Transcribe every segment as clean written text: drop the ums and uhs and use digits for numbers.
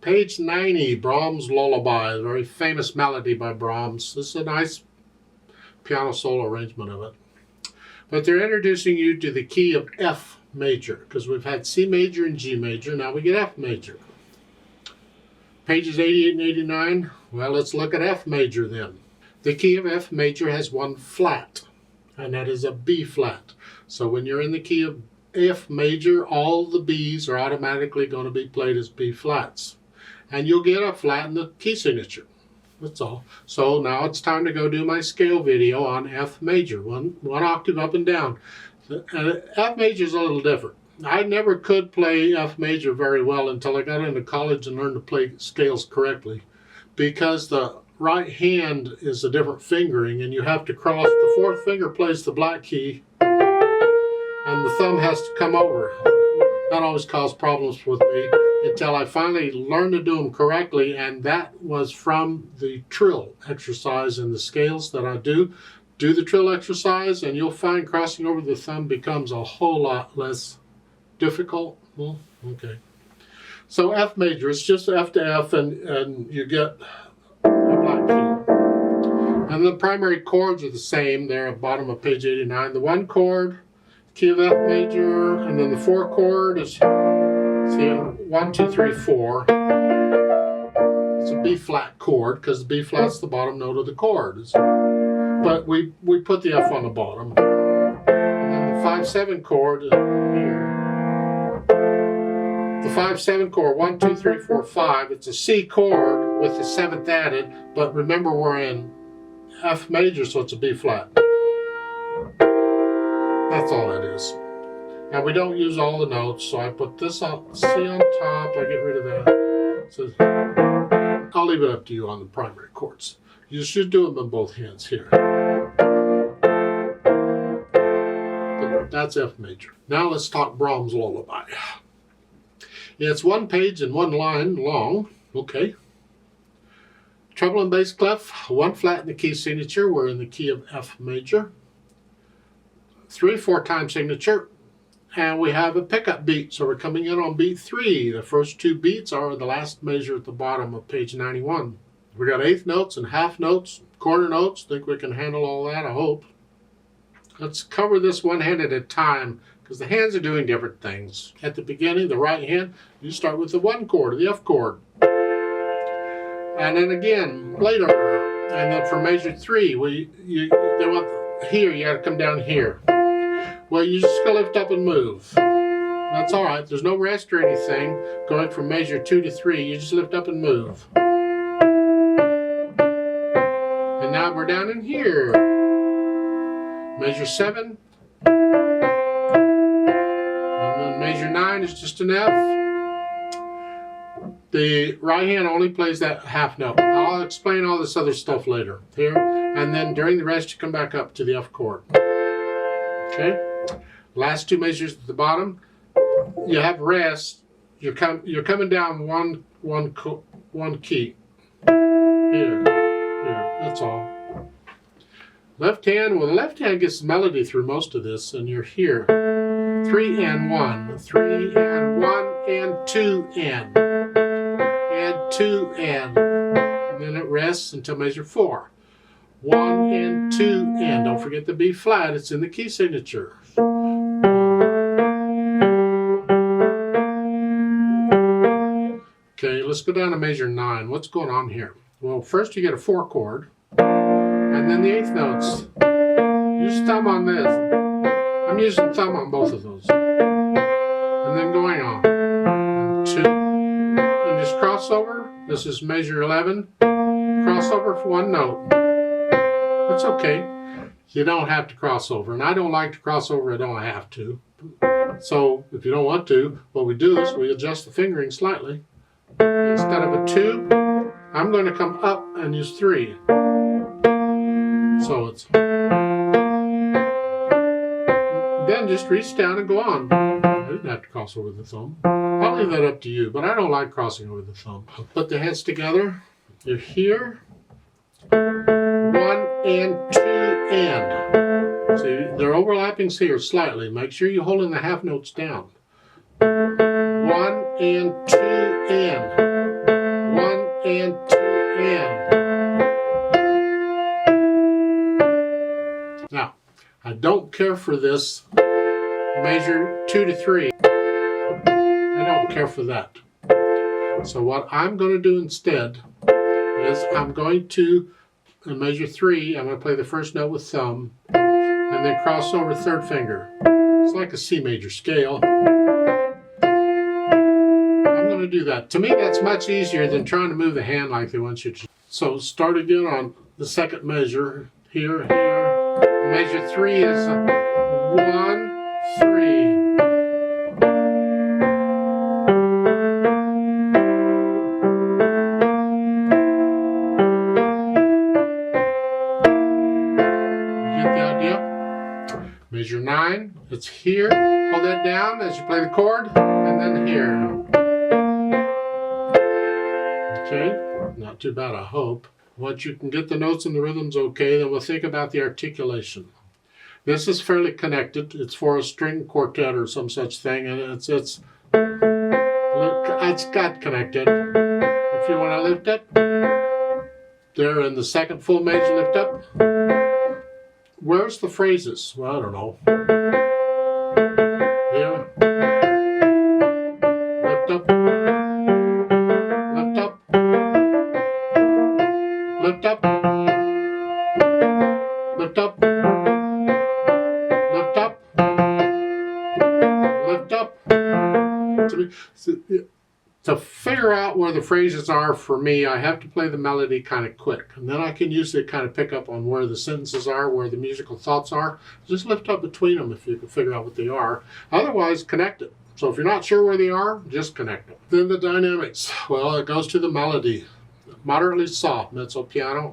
Page 90, Brahms Lullaby, a very famous melody by Brahms. This is a nice piano solo arrangement of it. But they're introducing you to the key of F major, because we've had C major and G major, now we get F major. Pages 88 and 89, well, let's look at F major then. The key of F major has one flat, and that is a B flat. So when you're in the key of F major, all the B's are automatically going to be played as B flats. And you'll get a flat in the key signature. That's all. So now it's time to go do my scale video on F major, one octave up and down. And F major is a little different. I never could play F major very well until I got into college and learned to play scales correctly, because the right hand is a different fingering and you have to cross. The fourth finger plays the black key and the thumb has to come over. That always caused problems with me until I finally learned to do them correctly, and that was from the trill exercise and the scales that I do. Do the trill exercise and you'll find crossing over the thumb becomes a whole lot less difficult. Well, okay. So F major, it's just F to F, and you get a black key. And the primary chords are the same there at the bottom of page 89. The one chord, key of F major, and then the four chord is, see, 1, 2, 3, 4. It's a B flat chord because the B flat's the bottom note of the chord. But we put the F on the bottom. And then the 5/7 chord is here. The 5/7 chord, 1, 2, 3, 4, 5. It's a C chord with the 7th added, but remember we're in F major, so it's a B flat. That's all it is. And we don't use all the notes, so I put this on C on top. I get rid of that. So I'll leave it up to you on the primary chords. You should do them in both hands here. But that's F major. Now let's talk Brahms Lullaby. It's one page and one line long. Okay. Treble and bass clef, one flat in the key signature. We're in the key of F major. 3/4 time signature. And we have a pickup beat, so we're coming in on beat 3. The first two beats are the last measure at the bottom of page 91. We got eighth notes and half notes, quarter notes. Think we can handle all that, I hope. Let's cover this one hand at a time, because the hands are doing different things. At the beginning, the right hand, you start with the 1 chord, or the F chord. And then again, later, and then for measure 3, they want here, you gotta come down here. Well, you just gotta lift up and move. That's all right, there's no rest or anything. Going from measure 2 to 3, you just lift up and move. And now we're down in here. Measure 7. And then measure 9 is just an F. The right hand only plays that half note. I'll explain all this other stuff later. Here, and then during the rest you come back up to the F chord. Okay? Last two measures at the bottom, you have rest. You're coming down one key. Here. That's all. Left hand, well, the left hand gets melody through most of this, and you're here. 3 and 1, 3 and 1 and 2 and 2 and then it rests until measure 4. 1 and 2 and don't forget the B flat, it's in the key signature. Okay, let's go down to measure 9. What's going on here? Well, first you get a 4 chord, and then the eighth notes. Use thumb on this. I'm using thumb on both of those. And then going on. And 2. And just cross over. This is measure 11. Cross over for 1 note. That's okay. You don't have to cross over. And I don't like to cross over, I don't have to. So if you don't want to, what we do is we adjust the fingering slightly. Instead of a 2, I'm going to come up and use 3. So it's... Then just reach down and go on. I didn't have to cross over the thumb. I'll leave that up to you, but I don't like crossing over the thumb. Put the hands together. You're here. 1 and 2 and. See, they're overlapping here slightly. Make sure you're holding the half notes down. 1 and 2 and. I don't care for this measure 2 to 3. I don't care for that. So what I'm going to do instead is I'm going to, in measure 3, I'm going to play the first note with thumb, and then cross over third finger. It's like a C major scale. I'm going to do that. To me, that's much easier than trying to move the hand like they want you to. So start again on the second measure. Here. Measure 3 is 1, 3. Measure 9, it's here. Hold that down as you play the chord, and then here. Okay, not too bad, I hope. Once you can get the notes and the rhythms okay, then we'll think about the articulation. This is fairly connected. It's for a string quartet or some such thing, and it's got connected. If you want to lift it, there in the second full major lift up. Where's the phrases? Well, I don't know. Here. Lift up. Lift up. Lift up. Lift up. Lift up. Lift up. To figure out where the phrases are for me, I have to play the melody kind of quick. And then I can usually kind of pick up on where the sentences are, where the musical thoughts are. Just lift up between them if you can figure out what they are. Otherwise, connect it. So if you're not sure where they are, just connect them. Then the dynamics. Well, it goes to the melody. Moderately soft, mezzo piano.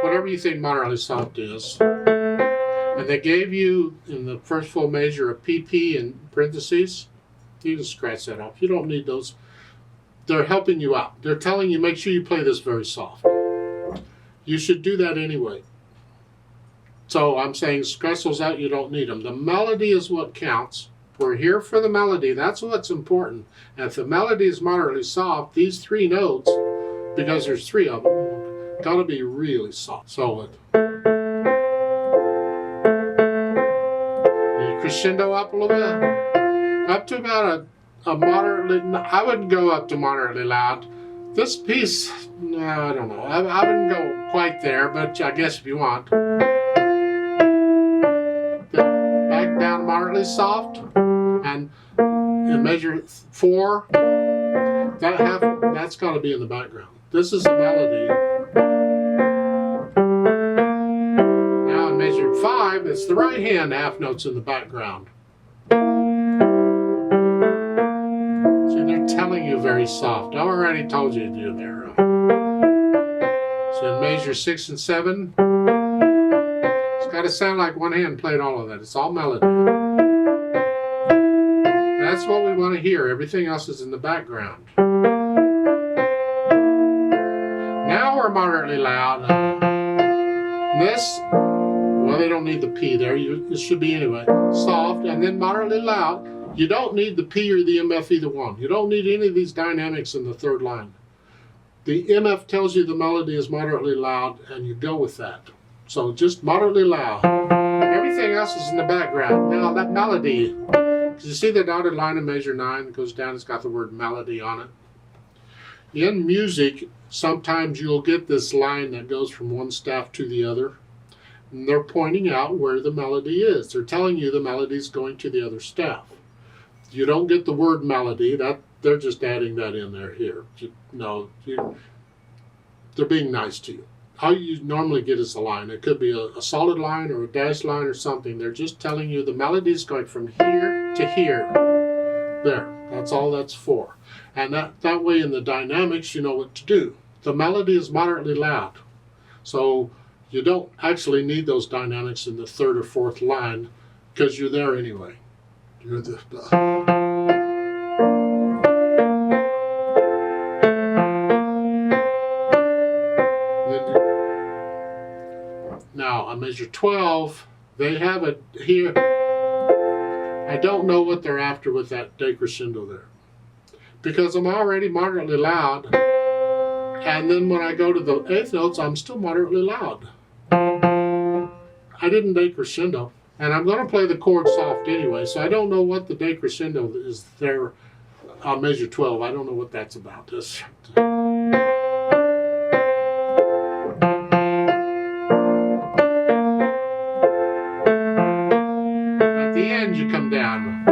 Whatever you think moderately soft is. And they gave you, in the first full measure, a PP in parentheses. You can scratch that off. You don't need those. They're helping you out. They're telling you, make sure you play this very soft. You should do that anyway. So I'm saying scratch those out, you don't need them. The melody is what counts. We're here for the melody. That's what's important. And if the melody is moderately soft, these 3 notes, because there's 3 of them, gotta be really soft. So you crescendo up a little bit. Up to about a moderately, I wouldn't go up to moderately loud. This piece, no, I don't know. I wouldn't go quite there, but I guess if you want. Back down moderately soft, and in measure 4, that's got to be in the background. This is a melody. Now in measure 5, it's the right hand half notes in the background. Telling you very soft. I already told you to do there. So in measure 6 and 7, it's got to sound like one hand played all of that. It's all melody. That's what we want to hear. Everything else is in the background. Now we're moderately loud. This, well, they don't need the P there. It should be anyway. Soft and then moderately loud. You don't need the P or the MF, either one. You don't need any of these dynamics in the third line. The MF tells you the melody is moderately loud, and you go with that. So just moderately loud. Everything else is in the background. Now that melody, you see the dotted line in measure 9 that goes down, it's got the word melody on it. In music, sometimes you'll get this line that goes from one staff to the other. And they're pointing out where the melody is. They're telling you the melody is going to the other staff. You don't get the word melody. They're just adding that in there here. They're being nice to you. How you normally get is a line. It could be a solid line or a dashed line or something. They're just telling you the melody is going from here to here. There. That's all that's for. And that way in the dynamics, you know what to do. The melody is moderately loud. So you don't actually need those dynamics in the third or fourth line because you're there anyway. You're the... Now on measure 12, they have it here. I don't know what they're after with that decrescendo there, because I'm already moderately loud, and then when I go to the 8th notes, I'm still moderately loud. I didn't decrescendo. And I'm going to play the chord soft anyway, so I don't know what the decrescendo is there on measure 12. I don't know what that's about. At the end, you come down.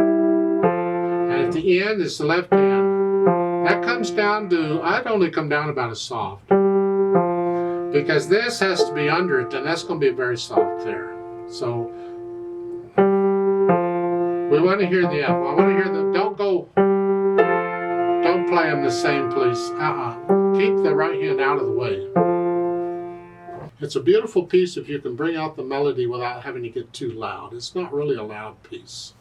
And at the end, it's the left hand. That comes down to, I'd only come down about a soft. Because this has to be under it, and that's going to be very soft there. So, we want to hear the F. I want to hear the, don't play them the same, please. Keep the right hand out of the way. It's a beautiful piece if you can bring out the melody without having to get too loud. It's not really a loud piece.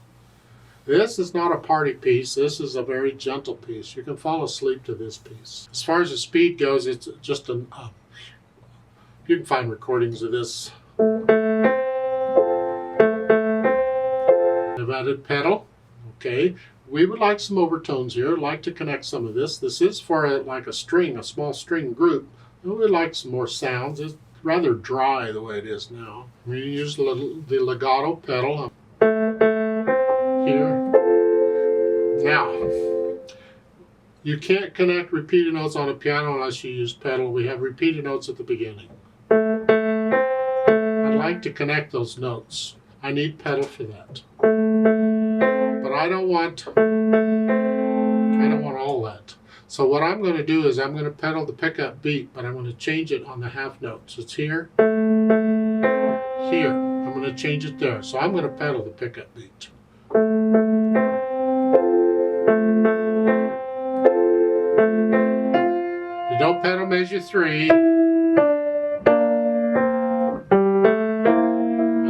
This is not a party piece. This is a very gentle piece. You can fall asleep to this piece. As far as the speed goes, it's just you can find recordings of this. I've added pedal. Okay. We would like some overtones here. I'd like to connect some of this. This is for like a string, a small string group. We would like some more sounds. It's rather dry the way it is now. We use the legato pedal here. Now, you can't connect repeated notes on a piano unless you use pedal. We have repeated notes at the beginning. I'd like to connect those notes. I need pedal for that. But I don't want all that. So what I'm going to do is I'm going to pedal the pickup beat, but I'm going to change it on the half notes. It's here, here. I'm going to change it there. So I'm going to pedal the pickup beat. You don't pedal measure 3.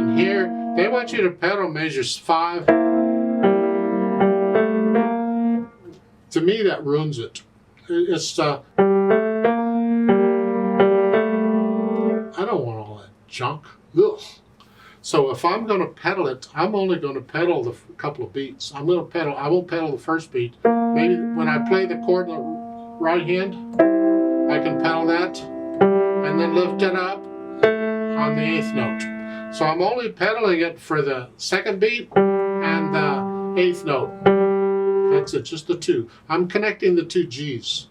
And here, they want you to pedal measures 5. To me, that ruins it. It's I don't want all that junk. Ugh. So if I'm going to pedal it, I'm only going to pedal the couple of beats. I won't pedal the first beat. Maybe when I play the chord in the right hand, I can pedal that and then lift it up on the 8th note. So I'm only pedaling it for the 2nd beat and the 8th note. That's it, just the 2. I'm connecting the 2 G's.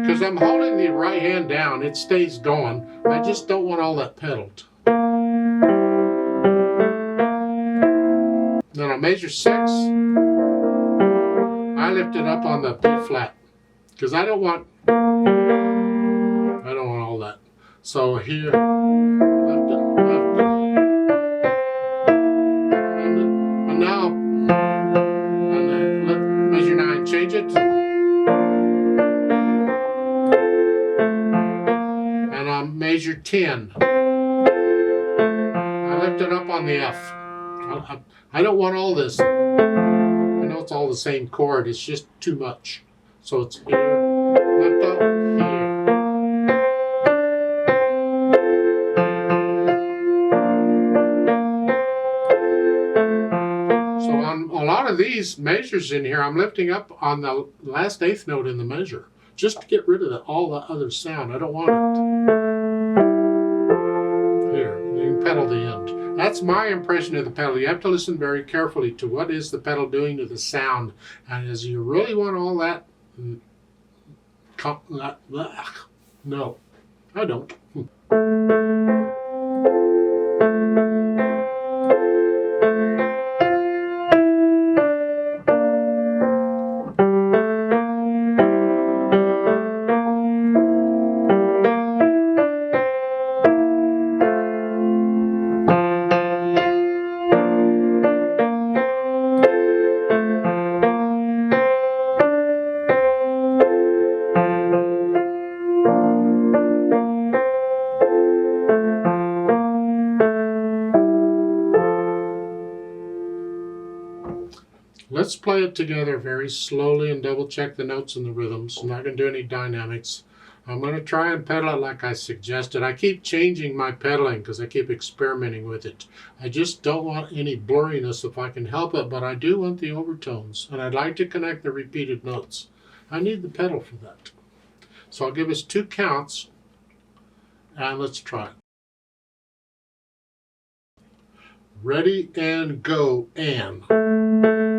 Because I'm holding the right hand down, it stays going. I just don't want all that pedaled. Then on measure 6, I lift it up on the B flat. Because I don't want all that. So here, lift it. And now, measure 9, change it. And on measure 10, I lift it up on the F. I don't want all this. I know it's all the same chord, it's just too much. So it's here, lift up, here. So on a lot of these measures in here, I'm lifting up on the last 8th note in the measure, just to get rid of all the other sound. I don't want it. Here, you can pedal the end. That's my impression of the pedal. You have to listen very carefully to what is the pedal doing to the sound. And as you really want all that, no, I don't. Let's play it together very slowly and double check the notes and the rhythms. I'm not going to do any dynamics. I'm going to try and pedal it like I suggested. I keep changing my pedaling because I keep experimenting with it. I just don't want any blurriness if I can help it, but I do want the overtones. And I'd like to connect the repeated notes. I need the pedal for that. So I'll give us 2 counts and let's try it. Ready and go, and.